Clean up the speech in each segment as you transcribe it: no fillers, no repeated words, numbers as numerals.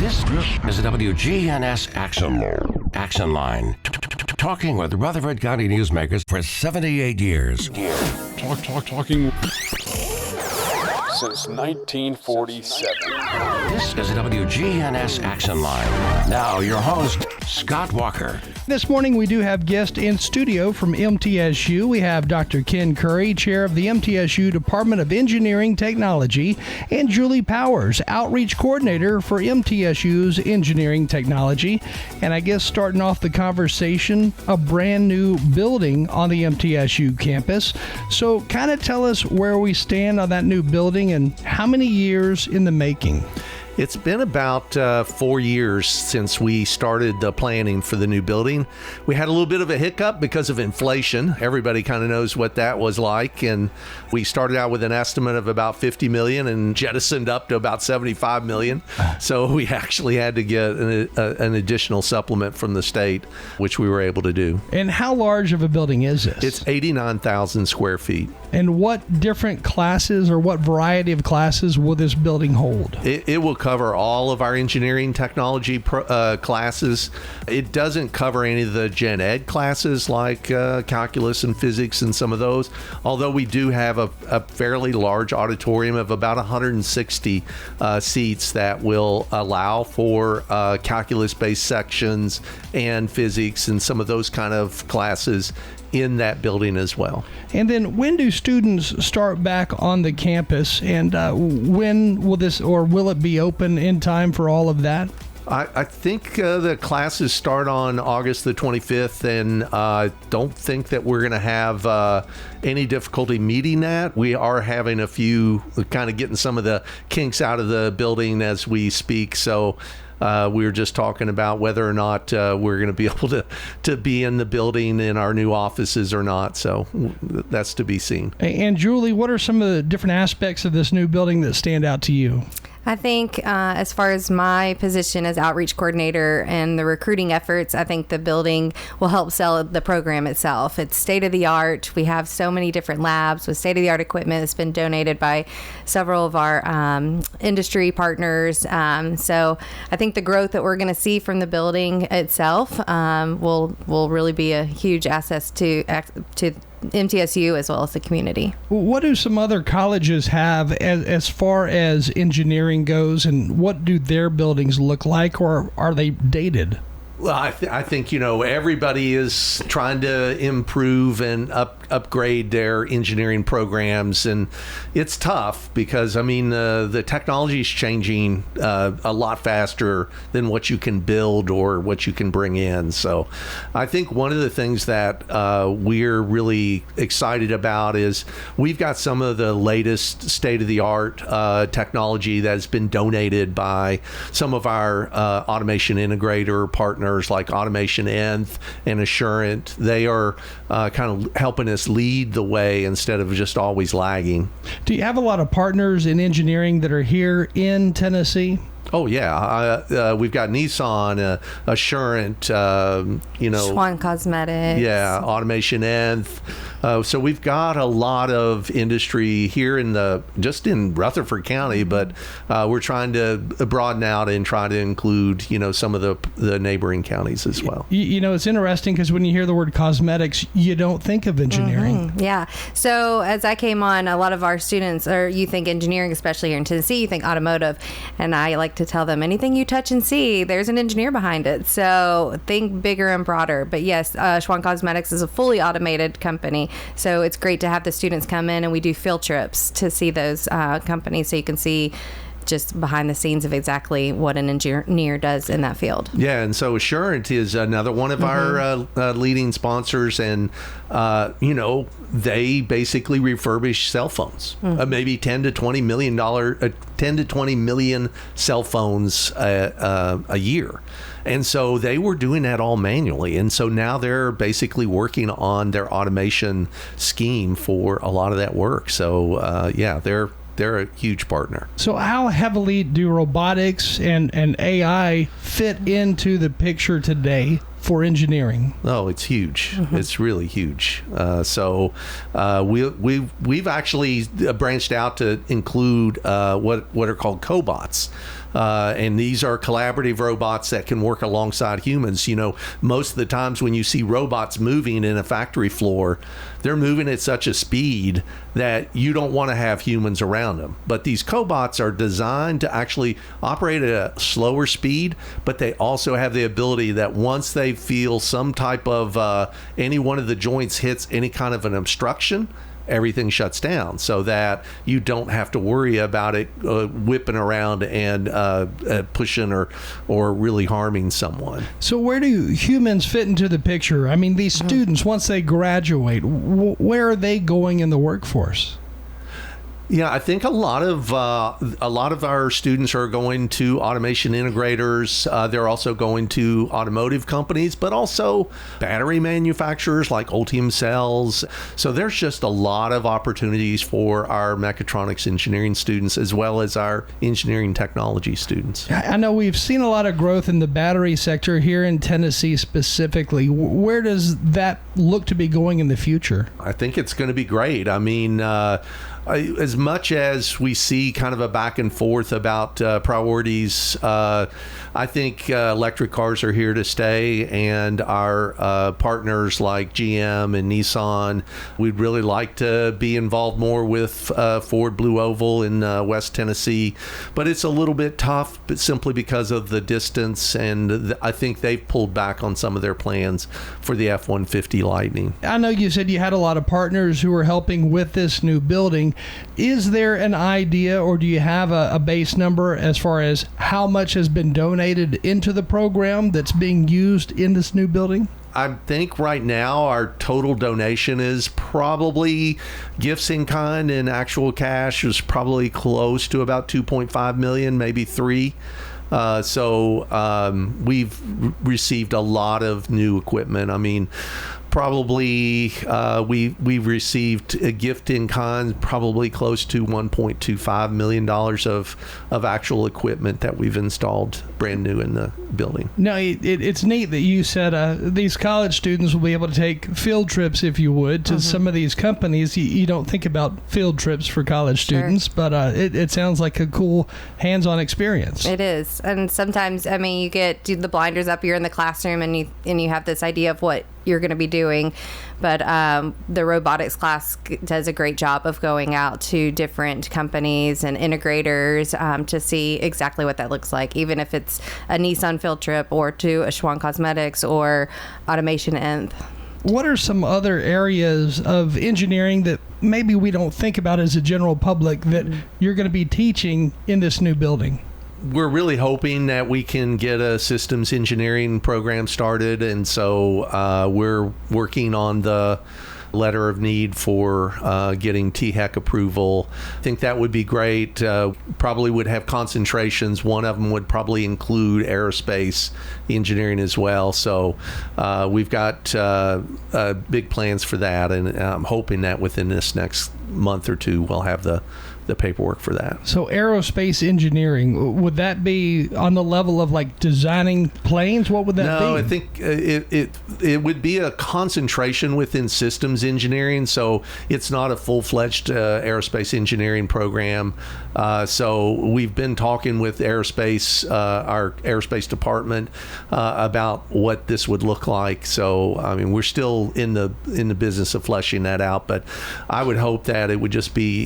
This is a WGNS Action Line. Talking with Rutherford County newsmakers for 78 years. Talking since 1947. This is a WGNS Action Line. Now, your host, Scott Walker. This morning, we do have guests in studio from MTSU. We have Dr. Ken Currie, chair of the MTSU Department of Engineering Technology, and Julie Powers, outreach coordinator for MTSU's Engineering Technology. And I guess starting off the conversation, a brand new building on the MTSU campus. So kind of tell us where we stand on that new building and how many years in the making. It's been about 4 years since we started the planning for the new building. We had a little bit of a hiccup because of inflation. Everybody kind of knows what that was like. And we started out with an estimate of about $50 million and jettisoned up to about $75 million. So we actually had to get an additional supplement from the state, which we were able to do. And how large of a building is this? It's 89,000 square feet. And what different classes or what variety of classes will this building hold? It will cover all of our engineering technology classes. It doesn't cover any of the gen ed classes like calculus and physics and some of those, although we do have a fairly large auditorium of about 160 seats that will allow for calculus-based sections and physics and some of those kind of classes in that building as well. And then when do students start back on the campus, and when will this, or will it be open in time for all of that? I think the classes start on August the 25th, and I don't think that we're going to have any difficulty meeting that. We are having a few, kind of getting some of the kinks out of the building as we speak, so we were just talking about whether or not we're going to be able to be in the building in our new offices or not. So that's to be seen. And Julie, what are some of the different aspects of this new building that stand out to you? I think as far as my position as outreach coordinator and the recruiting efforts, I think the building will help sell the program itself. It's state of the art. We have so many different labs with state of the art equipment that's been donated by several of our industry partners. So I think the growth that we're going to see from the building itself will really be a huge asset to MTSU as well as the community. What do some other colleges have as far as engineering goes, and what do their buildings look like, or are they dated? Well, I think, everybody is trying to improve and upgrade their engineering programs, and it's tough because, the technology is changing a lot faster than what you can build or what you can bring in. So I think one of the things that we're really excited about is we've got some of the latest state-of-the-art technology that has been donated by some of our automation integrator partners like Automation Nth and Assurant. They are kind of helping us lead the way instead of just always lagging. Do you have a lot of partners in engineering that are here in Tennessee? Oh, yeah. We've got Nissan, Assurant, Schwann Cosmetics. Yeah, Automation Nth. So we've got a lot of industry here just in Rutherford County, but we're trying to broaden out and try to include, some of the neighboring counties as well. It's interesting because when you hear the word cosmetics, you don't think of engineering. Mm-hmm. Yeah. So as I came on, a lot of our students, or you think engineering, especially here in Tennessee, you think automotive, and I like to tell them anything you touch and see, there's an engineer behind it. So think bigger and broader. But yes, Schwann Cosmetics is a fully automated company. So it's great to have the students come in, and we do field trips to see those companies so you can see just behind the scenes of exactly what an engineer does in that field. Yeah, and so Assurant is another one of our leading sponsors, and they basically refurbish cell phones, maybe 10 to 20 million cell phones a year. And so they were doing that all manually. And so now they're basically working on their automation scheme for a lot of that work. So they're a huge partner. So how heavily do robotics and AI fit into the picture today for engineering? Oh, it's huge. Mm-hmm. It's really huge. We've actually branched out to include what are called cobots. And these are collaborative robots that can work alongside humans. Most of the times when you see robots moving in a factory floor, they're moving at such a speed that you don't want to have humans around them. But these cobots are designed to actually operate at a slower speed, but they also have the ability that once they feel some type of any one of the joints hits any kind of an obstruction, everything shuts down, so that you don't have to worry about it whipping around and pushing or really harming someone. So where do humans fit into the picture? I mean, these students, once they graduate, where are they going in the workforce? Yeah, I think a lot of our students are going to automation integrators. They're also going to automotive companies, but also battery manufacturers like Ultium Cells. So there's just a lot of opportunities for our mechatronics engineering students as well as our engineering technology students. I know we've seen a lot of growth in the battery sector here in Tennessee specifically. Where does that look to be going in the future? I think it's going to be great. I mean, as much as we see kind of a back and forth about priorities, I think electric cars are here to stay, and our partners like GM and Nissan, we'd really like to be involved more with Ford Blue Oval in West Tennessee, but it's a little bit tough, but simply because of the distance, and I think they've pulled back on some of their plans for the F-150 Lightning. I know you said you had a lot of partners who are helping with this new building. Is there an idea, or do you have a base number as far as how much has been donated into the program that's being used in this new building? I think right now our total donation is probably gifts in kind and actual cash is probably close to about 2.5 million, maybe 3. So we've received a lot of new equipment. I mean, probably we've received a gift in kind, probably close to $1.25 million of actual equipment that we've installed brand new in the building. No, it's neat that you said these college students will be able to take field trips, if you would, to some of these companies. You don't think about field trips for college students, but it sounds like a cool hands-on experience. It is. And sometimes, I mean, you get the blinders up, you're in the classroom, and you have this idea of what you're going to be doing, but the robotics class does a great job of going out to different companies and integrators to see exactly what that looks like, even if it's a Nissan field trip or to a Schwann Cosmetics or Automation Nth. What are some other areas of engineering that maybe we don't think about as a general public that you're going to be teaching in this new building? We're really hoping that we can get a systems engineering program started, and so we're working on the letter of need for getting THEC approval. I think that would be great. Probably would have concentrations. One of them would probably include aerospace engineering as well. So we've got big plans for that, and I'm hoping that within this next month or two we'll have the paperwork for that. So aerospace engineering, would that be on the level of like designing planes? What would that be? No, I think it would be a concentration within systems engineering. So it's not a full-fledged aerospace engineering program. So we've been talking with aerospace, our aerospace department, about what this would look like. So I mean, we're still in the business of fleshing that out, but I would hope that it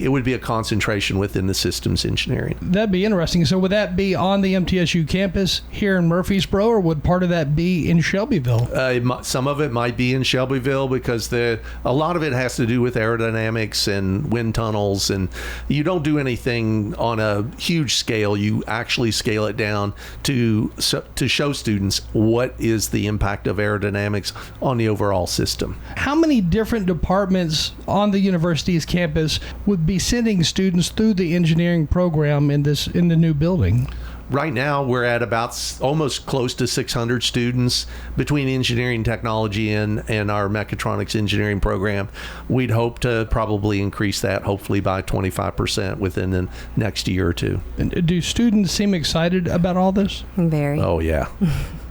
would be a concentration within the systems engineering. That'd be interesting. So would that be on the MTSU campus here in Murfreesboro, or would part of that be in Shelbyville? Some of it might be in Shelbyville because a lot of it has to do with aerodynamics and wind tunnels, and you don't do anything on a huge scale. You actually scale it down to show students what is the impact of aerodynamics on the overall system. How many different departments on the university's campus would be sending students through the engineering program in the new building? Right now, we're at about almost close to 600 students between engineering technology and our mechatronics engineering program. We'd hope to probably increase that, hopefully by 25% within the next year or two. And do students seem excited about all this? Very. Oh, yeah.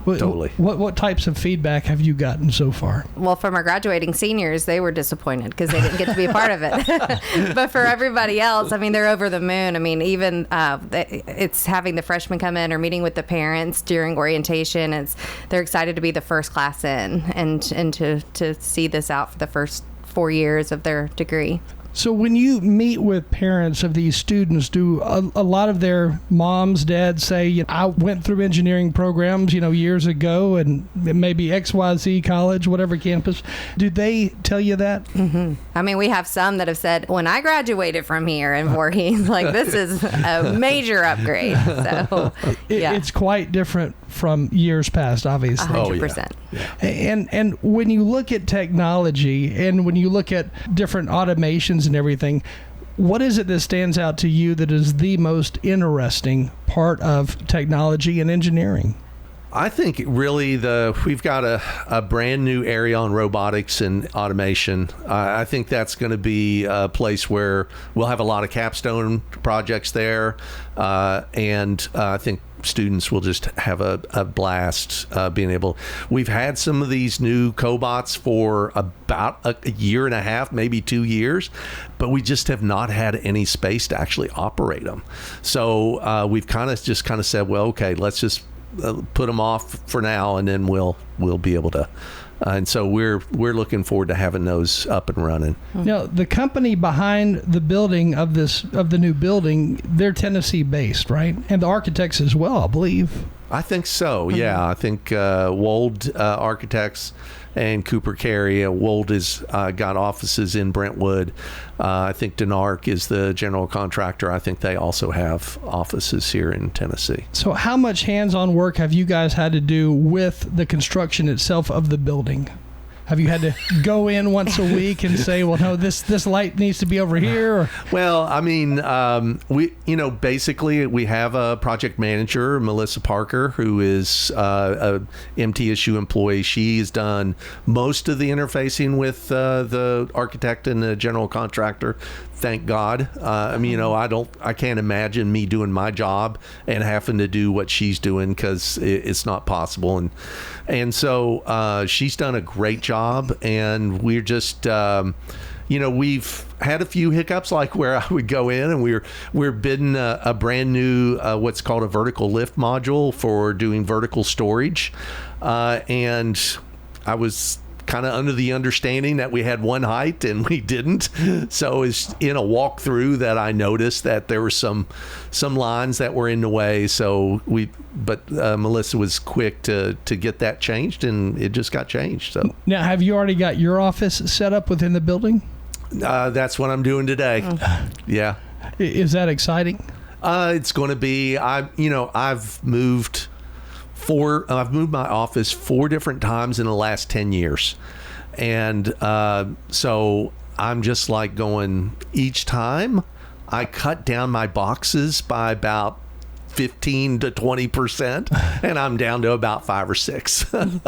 Totally. What types of feedback have you gotten so far? Well, from our graduating seniors, they were disappointed because they didn't get to be a part of it. But for everybody else, I mean, they're over the moon. I mean, even it's having the freshmen come in or meeting with the parents during orientation. They're excited to be the first class in and to see this out for the first 4 years of their degree. So when you meet with parents of these students, do a lot of their moms, dads say, I went through engineering programs, years ago, and maybe XYZ college, whatever campus. Do they tell you that? Mm-hmm. I mean, we have some that have said, when I graduated from here in Voorhees, like, this is a major upgrade. So, yeah. It's quite different from years past, obviously. 100%. Yeah. And when you look at technology and when you look at different automations and everything, what is it that stands out to you that is the most interesting part of technology and engineering? I think really we've got a brand new area on robotics and automation. I think that's going to be a place where we'll have a lot of capstone projects there, and I think students will just have a blast being able. We've had some of these new cobots for about a year and a half, maybe 2 years, but we just have not had any space to actually operate them. So we've kind of said, well, okay, let's just put them off for now, and then we'll be able to. And so we're looking forward to having those up and running. Now, the company behind the building of the new building, they're Tennessee based, right? And the architects as well, I believe. I think so. Yeah, I think Wold Architects and Cooper Currie. Wold has got offices in Brentwood. I think Denark is the general contractor. I think they also have offices here in Tennessee. So how much hands-on work have you guys had to do with the construction itself of the building? Have you had to go in once a week and say, well, no, this light needs to be over here? Or? Well, I mean, basically we have a project manager, Melissa Parker, who is a MTSU employee. She's done most of the interfacing with the architect and the general contractor. Thank God. I mean, I can't imagine me doing my job and having to do what she's doing, because it's not possible. And so she's done a great job, and we're just, we've had a few hiccups, like where I would go in and we're bidding a brand new what's called a vertical lift module for doing vertical storage, and I was kind of under the understanding that we had one height, and we didn't. So it's in a walkthrough that I noticed that there were some lines that were in the way. So but Melissa was quick to get that changed, and it just got changed. So now, have you already got your office set up within the building? That's what I'm doing today. Yeah. Is that exciting? It's going to be. I've moved my office 4 different times in the last 10 years. And so I'm just like going, each time I cut down my boxes by about 15 to 20%, and I'm down to about 5 or 6.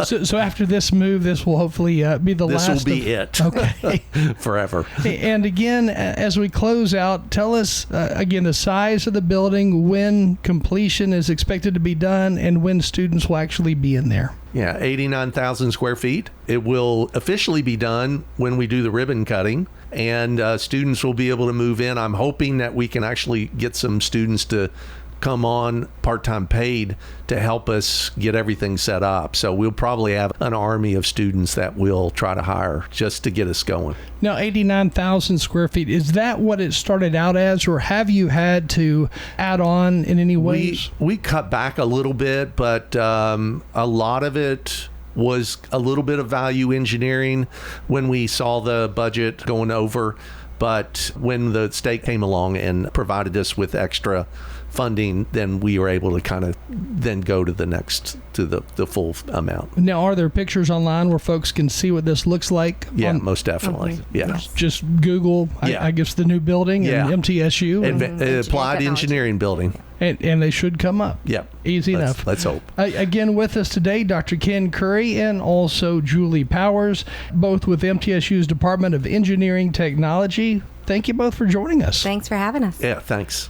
So after this move, this will hopefully be the last. This will be it. Okay. Forever. And again, as we close out, tell us again the size of the building, when completion is expected to be done, and when students will actually be in there. Yeah, 89,000 square feet. It will officially be done when we do the ribbon cutting, and students will be able to move in. I'm hoping that we can actually get some students to come on part-time paid to help us get everything set up. So we'll probably have an army of students that we'll try to hire just to get us going. Now, 89,000 square feet, is that what it started out as, or have you had to add on in any ways? We cut back a little bit, but a lot of it was a little bit of value engineering when we saw the budget going over. But when the state came along and provided us with extra funding, then we were able to kind of then go to the full amount. Now, are there pictures online where folks can see what this looks like? Yeah, most definitely. Yeah. Just Google, I guess, the new building and MTSU. Applied Engineering Building. And they should come up. Yeah. Easy enough. Let's hope. Again, with us today, Dr. Ken Currie and also Julie Powers, both with MTSU's Department of Engineering Technology. Thank you both for joining us. Thanks for having us. Yeah, thanks.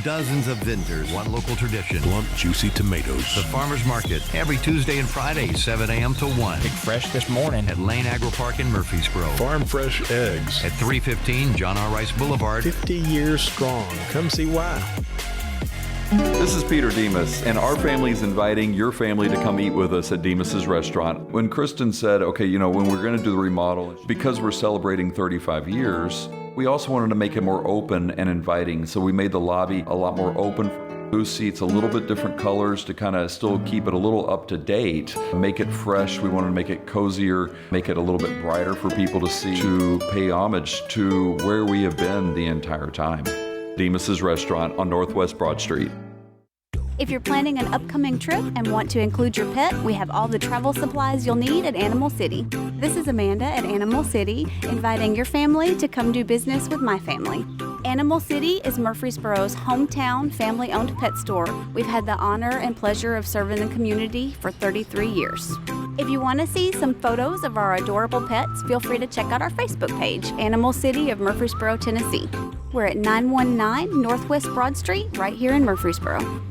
Dozens of vendors, one local tradition. Plump, juicy tomatoes. The Farmers Market, every Tuesday and Friday, 7 a.m. to 1. Pick fresh this morning. At Lane Agro Park in Murfreesboro. Farm fresh eggs. At 315 John R. Rice Boulevard. 50 years strong. Come see why. This is Peter Demas, and our family is inviting your family to come eat with us at Demas's restaurant. When Kristen said, okay, when we're going to do the remodel, because we're celebrating 35 years, we also wanted to make it more open and inviting. So we made the lobby a lot more open. Booth seats, a little bit different colors to kind of still keep it a little up to date, make it fresh. We wanted to make it cozier, make it a little bit brighter for people to see, to pay homage to where we have been the entire time. Demas's restaurant on Northwest Broad Street. If you're planning an upcoming trip and want to include your pet, we have all the travel supplies you'll need at Animal City. This is Amanda at Animal City, inviting your family to come do business with my family. Animal City is Murfreesboro's hometown family-owned pet store. We've had the honor and pleasure of serving the community for 33 years. If you want to see some photos of our adorable pets, feel free to check out our Facebook page, Animal City of Murfreesboro, Tennessee. We're at 919 Northwest Broad Street, right here in Murfreesboro.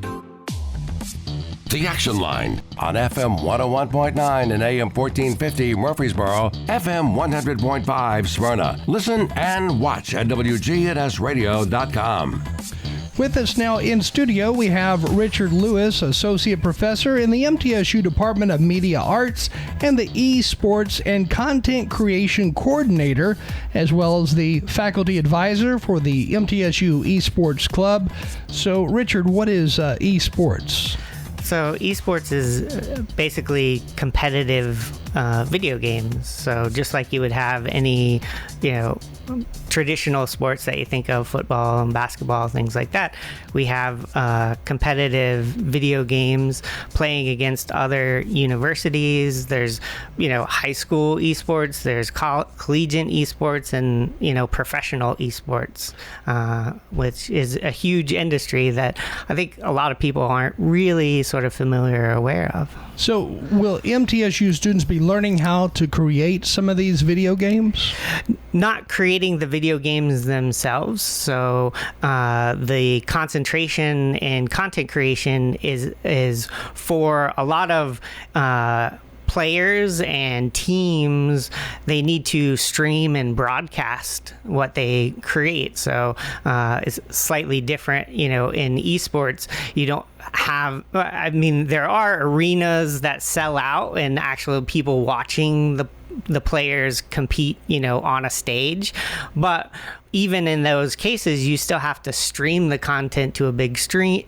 The Action Line on FM 101.9 and AM 1450 Murfreesboro, FM 100.5 Smyrna. Listen and watch at WGNSradio.com. With us now in studio, we have Richard Lewis, Associate Professor in the MTSU Department of Media Arts and the Esports and Content Creation Coordinator, as well as the Faculty Advisor for the MTSU Esports Club. So, Richard, what is esports? So esports is basically competitive video games. So just like you would have any, traditional sports that you think of, football and basketball, things like that, we have competitive video games playing against other universities. There's, high school esports, there's collegiate esports, and, professional esports, which is a huge industry that I think a lot of people aren't really sort of familiar or aware of. So will MTSU students be learning how to create some of these video games? Not creating the video games themselves. So the concentration in content creation is for a lot of players and teams. They need to stream and broadcast what they create. So it's slightly different, in esports. You don't have, there are arenas that sell out and actually people watching the players compete, on a stage. But even in those cases, you still have to stream the content to a big screen.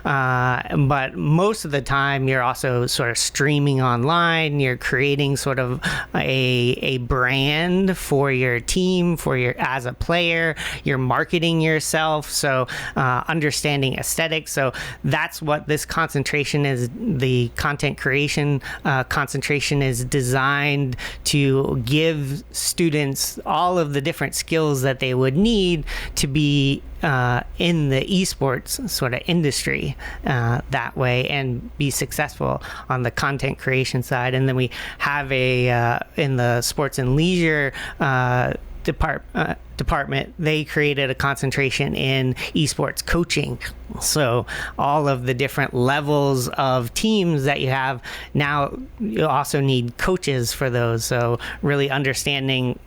But most of the time, you're also sort of streaming online. You're creating sort of a brand for your team, as a player. You're marketing yourself. So understanding aesthetics. So that's what this concentration is. The content creation concentration is designed to give students all of the different skills that they would need to be in the esports sort of industry that way and be successful on the content creation side. And then we have in the sports and leisure department, they created a concentration in esports coaching. So all of the different levels of teams that you have now, you also need coaches for those. So really understanding,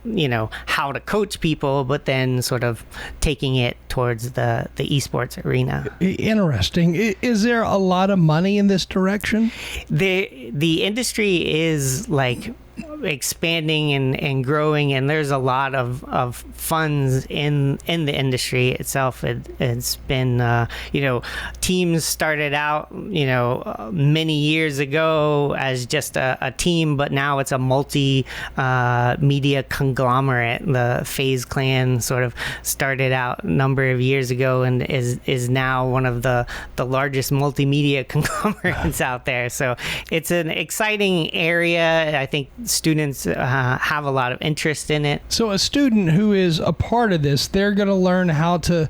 how to coach people, but then sort of taking it towards the esports arena. Interesting. Is there a lot of money in this direction? The industry is expanding and growing, and there's a lot of funds in the industry itself. It's been teams started out many years ago as just a team, but now it's a multi media conglomerate. The FaZe Clan sort of started out a number of years ago and is now one of the largest multimedia conglomerates out there. So it's an exciting area. I think students have a lot of interest in it. So a student who is a part of this, they're going to learn how to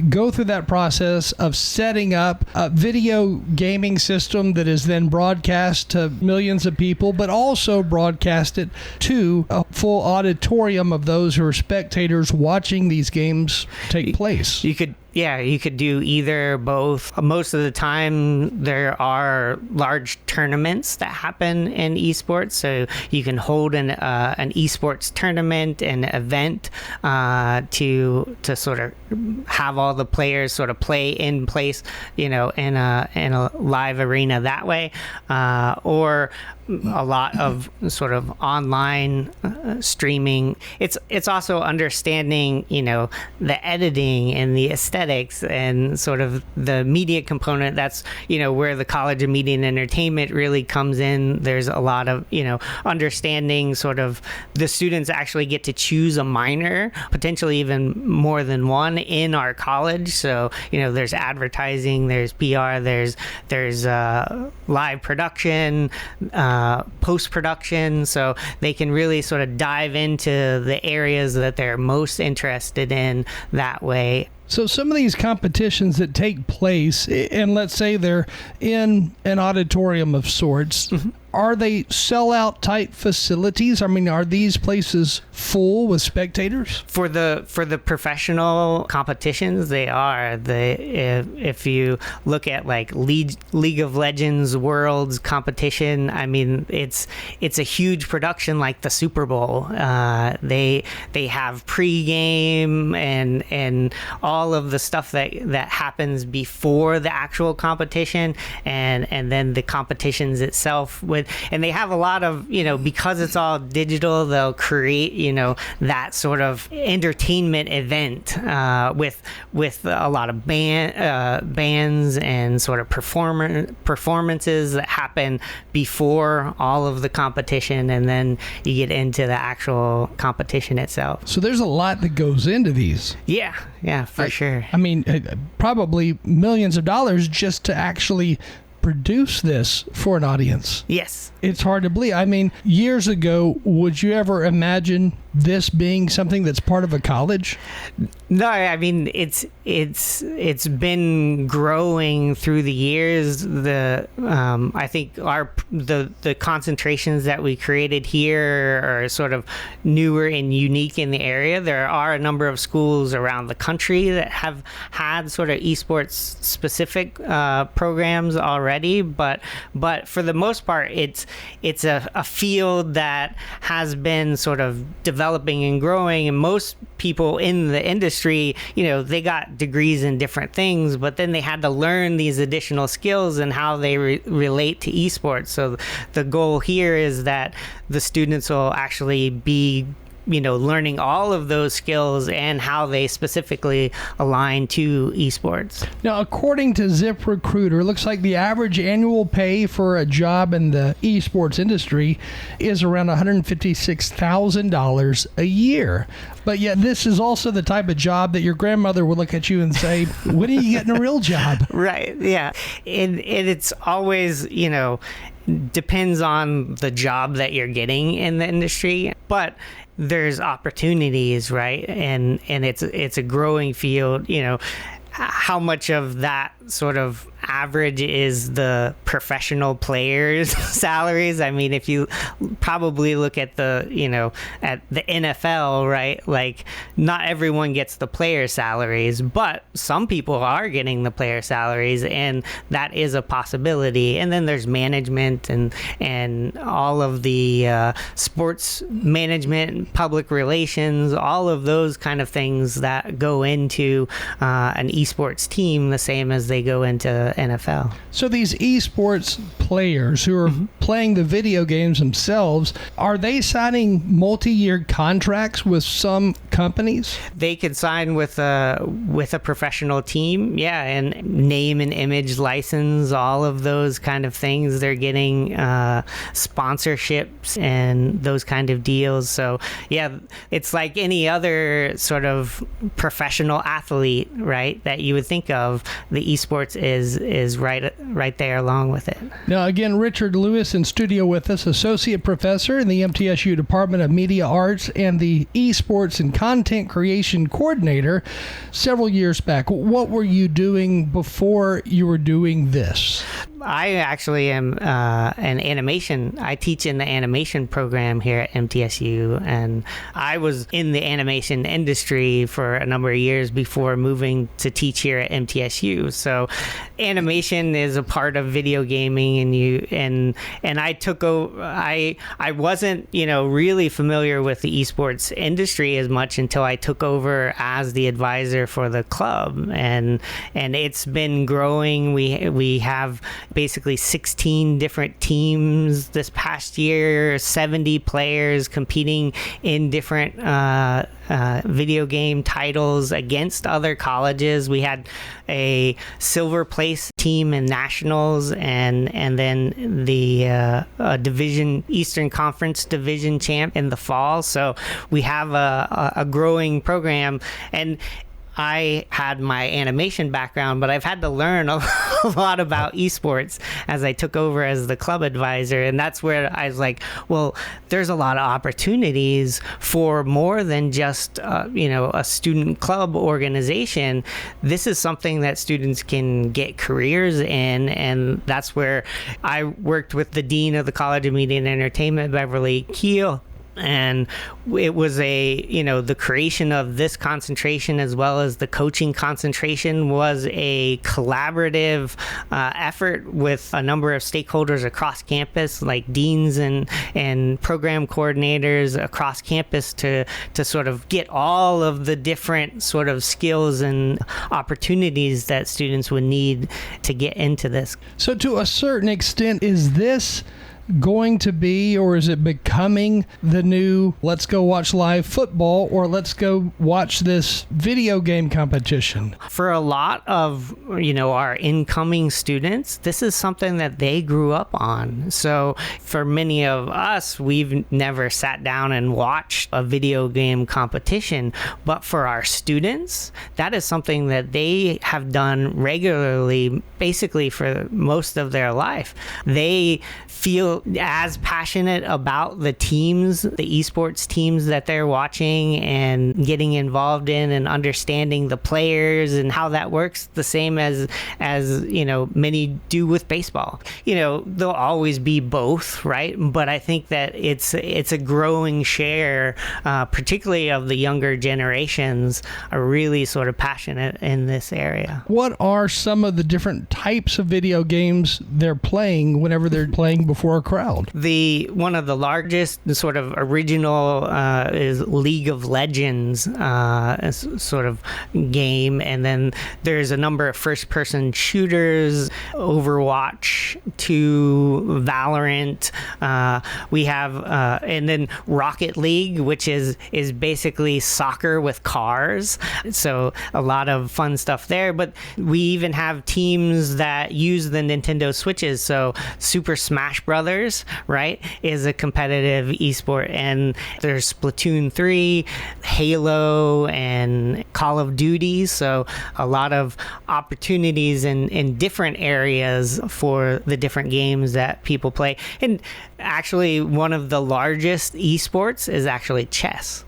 go through that process of setting up a video gaming system that is then broadcast to millions of people, but also broadcast it to a full auditorium of those who are spectators watching these games take place. You could Yeah, you could do either, both. Most of the time, there are large tournaments that happen in esports, so you can hold an esports tournament, an event, to sort of have all the players sort of play in place, in a live arena that way, or a lot of sort of online streaming. It's also understanding, the editing and the aesthetics and sort of the media component. That's, where the College of Media and Entertainment really comes in. There's a lot of, understanding sort of the students actually get to choose a minor, potentially even more than one in our college. So, there's advertising, there's PR, there's live production, post-production, so they can really sort of dive into the areas that they're most interested in that way. So some of these competitions that take place, and let's say they're in an auditorium of sorts, are they sellout type facilities? I mean, are these places full with spectators? For the professional competitions, they are. If you look at like League of Legends Worlds competition, I mean, it's a huge production like the Super Bowl. They have pregame and all of the stuff that happens before the actual competition, and then the competitions itself and they have a lot of, because it's all digital, they'll create, that sort of entertainment event with a lot of bands and sort of performances that happen before all of the competition, and then you get into the actual competition itself. So there's a lot that goes into these. Yeah, for sure. I mean, probably millions of dollars just to actually produce this for an audience. Yes. It's hard to believe. I mean, years ago, would you ever imagine this being something that's part of a college? No, I mean, it's been growing through the years. I think the concentrations that we created here are sort of newer and unique in the area. There are a number of schools around the country that have had sort of esports specific programs already, but for the most part, it's a field that has been sort of developing and growing, and most people in the industry, they got degrees in different things, but then they had to learn these additional skills and how they relate to esports. So the goal here is that the students will actually be learning all of those skills and how they specifically align to esports. Now, according to ZipRecruiter, it looks like the average annual pay for a job in the esports industry is around $156,000 a year. But yet this is also the type of job that your grandmother would look at you and say, when are you getting a real job? Right, yeah. And it's always, depends on the job that you're getting in the industry. But there's opportunities, right? And it's a growing field. How much of that sort of average is the professional players' salaries? I mean, if you probably look at at the NFL, right? Like, not everyone gets the player salaries, but some people are getting the player salaries, and that is a possibility. And then there's management and all of the sports management, public relations, all of those kind of things that go into an esports team, the same as they go into NFL. So these esports players who are playing the video games themselves, are they signing multi-year contracts with some companies? They could sign with a professional team, yeah, and name and image license, all of those kind of things. They're getting sponsorships and those kind of deals. So yeah, it's like any other sort of professional athlete, right, that you would think of. The esports is right there along with it. Now, again, Richard Lewis in studio with us, associate professor in the MTSU Department of Media Arts and the Esports and Content Creation coordinator several years back. What were you doing before you were doing this? I actually am I teach in the animation program here at MTSU, and I was in the animation industry for a number of years before moving to teach here at MTSU. So animation is a part of video gaming, and I took over. I wasn't, really familiar with the esports industry as much until I took over as the advisor for the club, and it's been growing. We have basically 16 different teams this past year, 70 players competing in different video game titles against other colleges. We had a silver place team in nationals, and then the division Eastern Conference division champ in the fall. So we have a growing program, and I had my animation background, but I've had to learn a lot about esports as I took over as the club advisor. And that's where I was like, well, there's a lot of opportunities for more than just, a student club organization. This is something that students can get careers in. And that's where I worked with the dean of the College of Media and Entertainment, Beverly Keel. And it was the creation of this concentration, as well as the coaching concentration, was a collaborative effort with a number of stakeholders across campus, like deans and program coordinators across campus, to sort of get all of the different sort of skills and opportunities that students would need to get into this. So to a certain extent, is this going to be, or is it becoming, the new let's go watch live football, or let's go watch this video game competition? For a lot of our incoming students, this is something that they grew up on. So for many of us, we've never sat down and watched a video game competition, but for our students, that is something that they have done regularly, basically for most of their life. They feel as passionate about the teams, the esports teams that they're watching and getting involved in, and understanding the players and how that works, the same as many do with baseball. There'll always be both, right? But I think that it's a growing share, particularly of the younger generations, are really sort of passionate in this area. What are some of the different types of video games they're playing whenever they're playing before a crowd? One of the largest sort of original is League of Legends sort of game, and then there's a number of first-person shooters, Overwatch 2, Valorant. We have and then Rocket League, which is basically soccer with cars. So a lot of fun stuff there. But we even have teams that use the Nintendo Switches. So Super Smash Brothers, right, is a competitive esport, and there's Splatoon 3, Halo, and Call of Duty. So a lot of opportunities in different areas for the different games that people play. And actually, one of the largest esports is actually chess,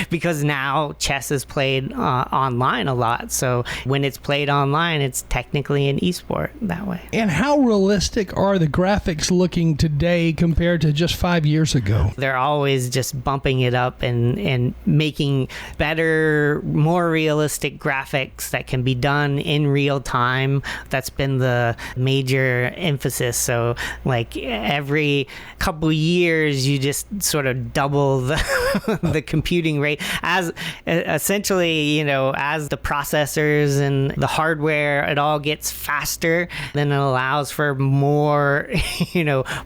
because now chess is played online a lot. So when it's played online, it's technically an esport that way. And how realistic are the graphics looking today compared to just 5 years ago? They're always just bumping it up and making better, more realistic graphics that can be done in real time. That's been the major emphasis. So like every couple years, you just sort of double the computing rate, as essentially, as the processors and the hardware, it all gets faster, then it allows for more,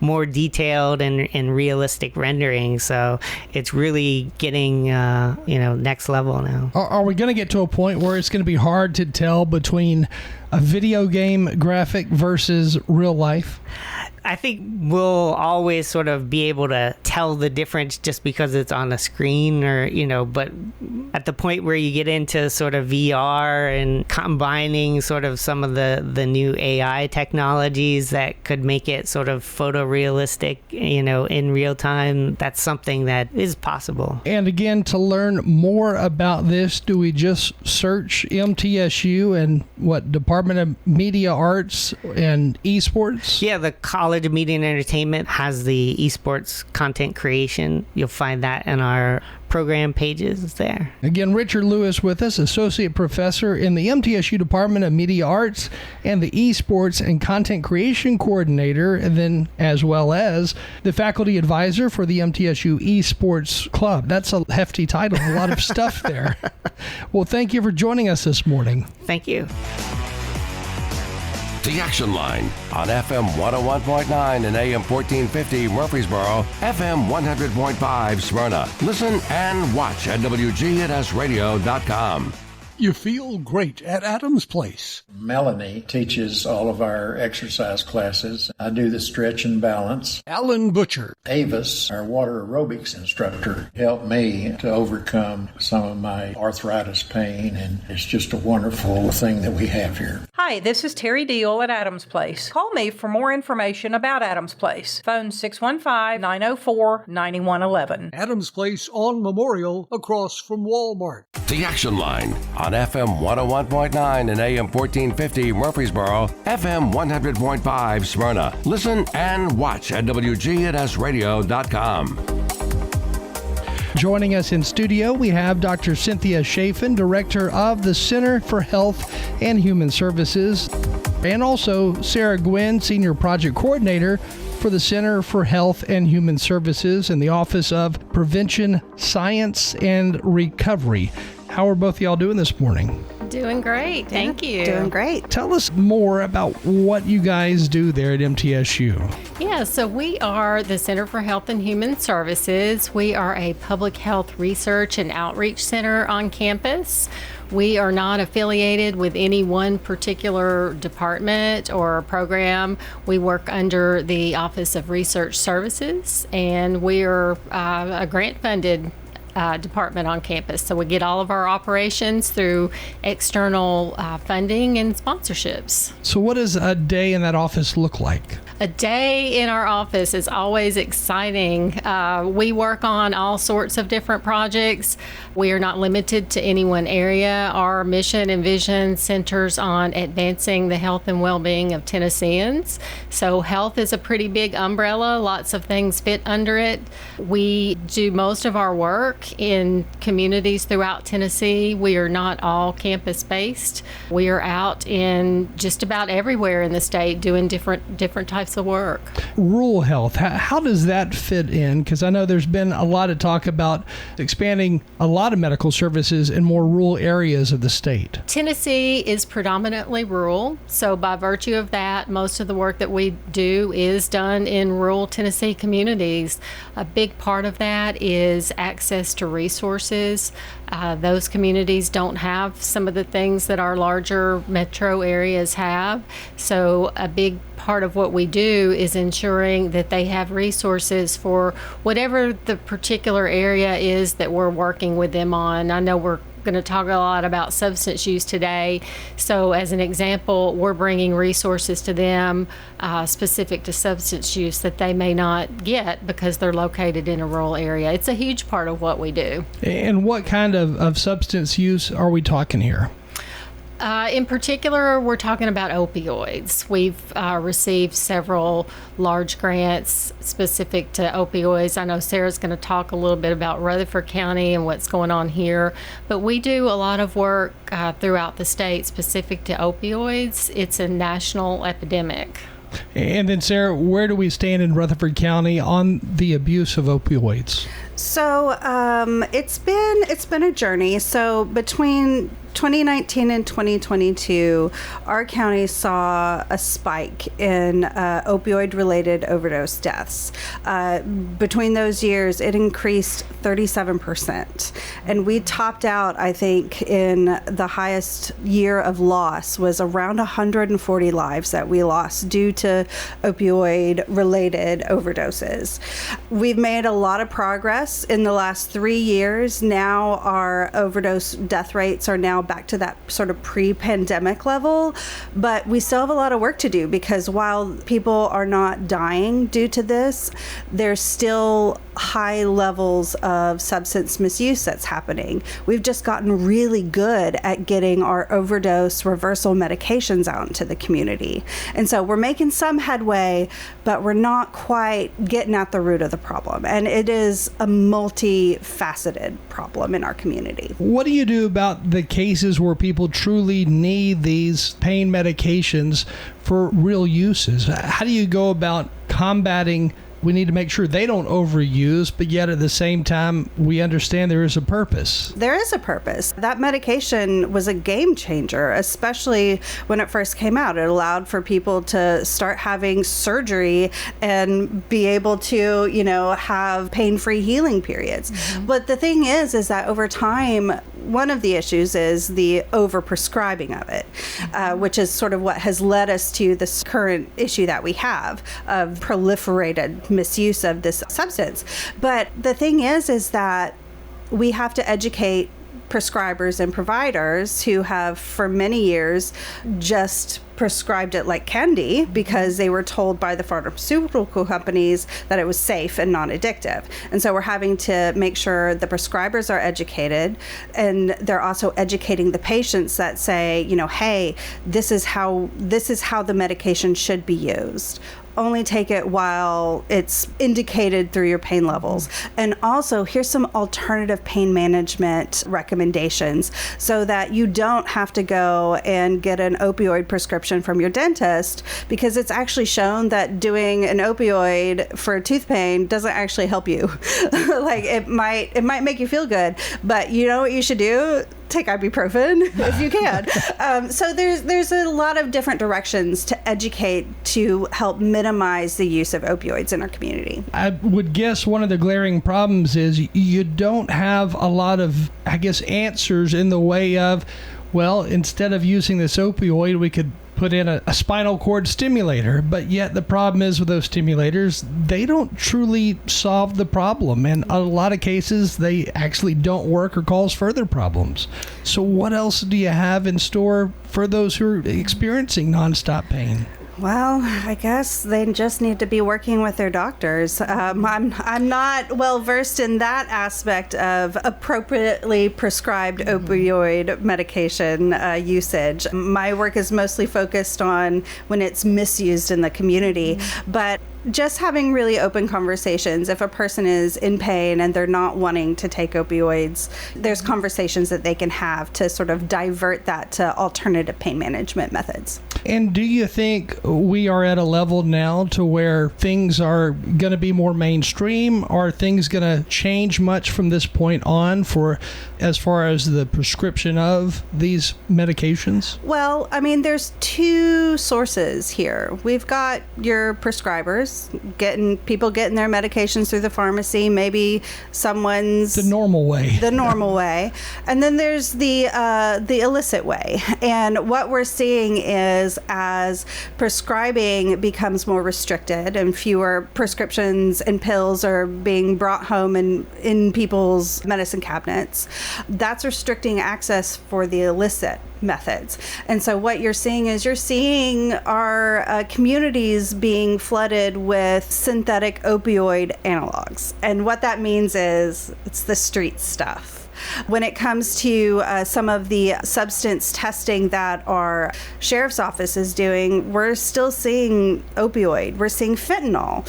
more detailed and realistic rendering. So it's really getting, next level now. Are we going to get to a point where it's going to be hard to tell between a video game graphic versus real life? I think we'll always sort of be able to tell the difference just because it's on a screen or, but at the point where you get into sort of VR and combining sort of some of the new AI technologies that could make it sort of photorealistic, in real time, that's something that is possible. And again, to learn more about this, do we just search MTSU and what Department of Media Arts and Esports? Yeah, the College of Media and Entertainment has the esports content creation. You'll find that in our program pages there. Again, Richard Lewis with us, Associate Professor in the MTSU Department of Media Arts and the Esports and Content Creation Coordinator, and then as well as the Faculty Advisor for the MTSU Esports Club. That's a hefty title, a lot of stuff there. Well, thank you for joining us this morning. Thank you. The Action Line on FM 101.9 and AM 1450 Murfreesboro, FM 100.5 Smyrna. Listen and watch at WGNSradio.com. You feel great at Adams Place. Melanie teaches all of our exercise classes. I do the stretch and balance. Alan Butcher. Avis, our water aerobics instructor, helped me to overcome some of my arthritis pain, and it's just a wonderful thing that we have here. Hi, this is Terry Deal at Adams Place. Call me for more information about Adams Place. Phone 615-904-9111. Adams Place on Memorial across from Walmart. The Action Line on FM 101.9 and AM 1450 Murfreesboro, FM 100.5 Smyrna. Listen and watch at WGNSradio.com. Joining us in studio, we have Dr. Cynthia Chafin, Director of the Center for Health and Human Services, and also Sarah Gwynn, Senior Project Coordinator for the Center for Health and Human Services in the Office of Prevention, Science, and Recovery. How are both of y'all doing this morning? Doing great. Thank you. Doing great. Tell us more about what you guys do there at MTSU. Yeah, so we are the Center for Health and Human Services. We are a public health research and outreach center on campus. We are not affiliated with any one particular department or program. We work under the Office of Research Services, and we are a grant-funded department on campus. So we get all of our operations through external funding and sponsorships. So what does a day in that office look like? A day in our office is always exciting. We work on all sorts of different projects. We are not limited to any one area. Our mission and vision centers on advancing the health and well-being of Tennesseans. So health is a pretty big umbrella. Lots of things fit under it. We do most of our work in communities throughout Tennessee. We are not all campus-based. We are out in just about everywhere in the state doing different types of work. Rural health, how does that fit in? Because I know there's been a lot of talk about expanding a lot of medical services in more rural areas of the state. Tennessee is predominantly rural, so by virtue of that, most of the work that we do is done in rural Tennessee communities. A big part of that is access to resources. Those communities don't have some of the things that our larger metro areas have. So a big part of what we do is ensuring that they have resources for whatever the particular area is that we're working with them on. I know we're going to talk a lot about substance use today. So as an example, we're bringing resources to them specific to substance use that they may not get because they're located in a rural area. It's a huge part of what we do. And what kind of substance use are we talking here? In particular, we're talking about opioids. We've received several large grants specific to opioids. I know Sarah's going to talk a little bit about Rutherford County and what's going on here, but we do a lot of work throughout the state specific to opioids. It's a national epidemic. And then, Sarah, where do we stand in Rutherford County on the abuse of opioids? So it's been a journey. So between 2019 and 2022, our county saw a spike in opioid-related overdose deaths. Between those years, it increased 37%. And we topped out, I think, in the highest year of loss was around 140 lives that we lost due to opioid-related overdoses. We've made a lot of progress in the last 3 years. Now our overdose death rates are now back to that sort of pre-pandemic level, but we still have a lot of work to do because while people are not dying due to this, there's still high levels of substance misuse that's happening. We've just gotten really good at getting our overdose reversal medications out into the community. And so we're making some headway, but we're not quite getting at the root of the problem. And it is a multifaceted problem in our community. What do you do about the cases where people truly need these pain medications for real uses? How do you go about combating? We need to make sure they don't overuse, but yet at the same time, we understand there is a purpose. There is a purpose. That medication was a game changer, especially when it first came out. It allowed for people to start having surgery and be able to, have pain-free healing periods. Mm-hmm. But the thing is that over time, one of the issues is the overprescribing of it, which is sort of what has led us to this current issue that we have of proliferated misuse of this substance. But the thing is that we have to educate prescribers and providers who have for many years just prescribed it like candy because they were told by the pharmaceutical companies that it was safe and non-addictive. And so we're having to make sure the prescribers are educated, and they're also educating the patients that say, hey, this is how the medication should be used. Only take it while it's indicated through your pain levels. And also, here's some alternative pain management recommendations so that you don't have to go and get an opioid prescription from your dentist, because it's actually shown that doing an opioid for tooth pain doesn't actually help you. Like it might make you feel good, but you know what you should do? Take ibuprofen if you can. So there's a lot of different directions to educate to help minimize the use of opioids in our community. I would guess one of the glaring problems is you don't have a lot of, answers in the way of, well, instead of using this opioid, we could put in a spinal cord stimulator. But yet the problem is with those stimulators, they don't truly solve the problem. And a lot of cases, they actually don't work or cause further problems. So what else do you have in store for those who are experiencing nonstop pain? Well, I guess they just need to be working with their doctors. I'm not well versed in that aspect of appropriately prescribed opioid medication usage. My work is mostly focused on when it's misused in the community, but just having really open conversations. If a person is in pain and they're not wanting to take opioids, there's conversations that they can have to sort of divert that to alternative pain management methods. And do you think we are at a level now to where things are going to be more mainstream? Are things going to change much from this point on for as far as the prescription of these medications? Well, there's two sources here. We've got your prescribers, getting their medications through the pharmacy, maybe someone's the normal way. And then there's the illicit way. And what we're seeing is as prescribing becomes more restricted and fewer prescriptions and pills are being brought home and in people's medicine cabinets, that's restricting access for the illicit methods. And so what you're seeing our communities being flooded with synthetic opioid analogs. And what that means is it's the street stuff. When it comes to some of the substance testing that our sheriff's office is doing, we're still seeing opioid. We're seeing fentanyl.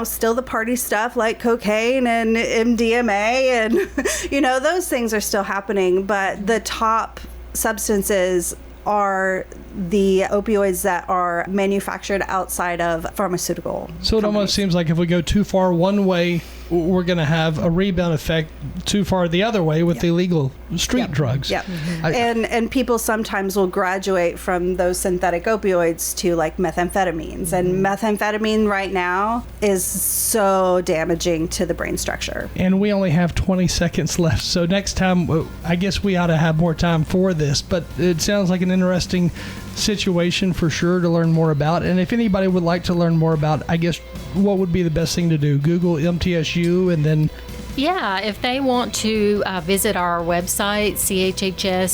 Still the party stuff like cocaine and MDMA and, those things are still happening. But the top substances are the opioids that are manufactured outside of pharmaceutical So it companies. almost seems like if we go too far one way, we're going to have a rebound effect too far the other way with illegal street drugs. Yep. And people sometimes will graduate from those synthetic opioids to like methamphetamines. And methamphetamine right now is so damaging to the brain structure. And we only have 20 seconds left. So next time, I guess we ought to have more time for this. But it sounds like an interesting situation for sure to learn more about. And if anybody would like to learn more about, I guess, what would be the best thing to do? Google MTSU and then... Yeah, if they want to visit our website, chhs.mtsu.edu,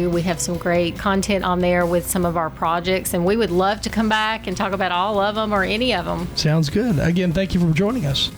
we have some great content on there with some of our projects, and we would love to come back and talk about all of them or any of them. Sounds good. Again, thank you for joining us.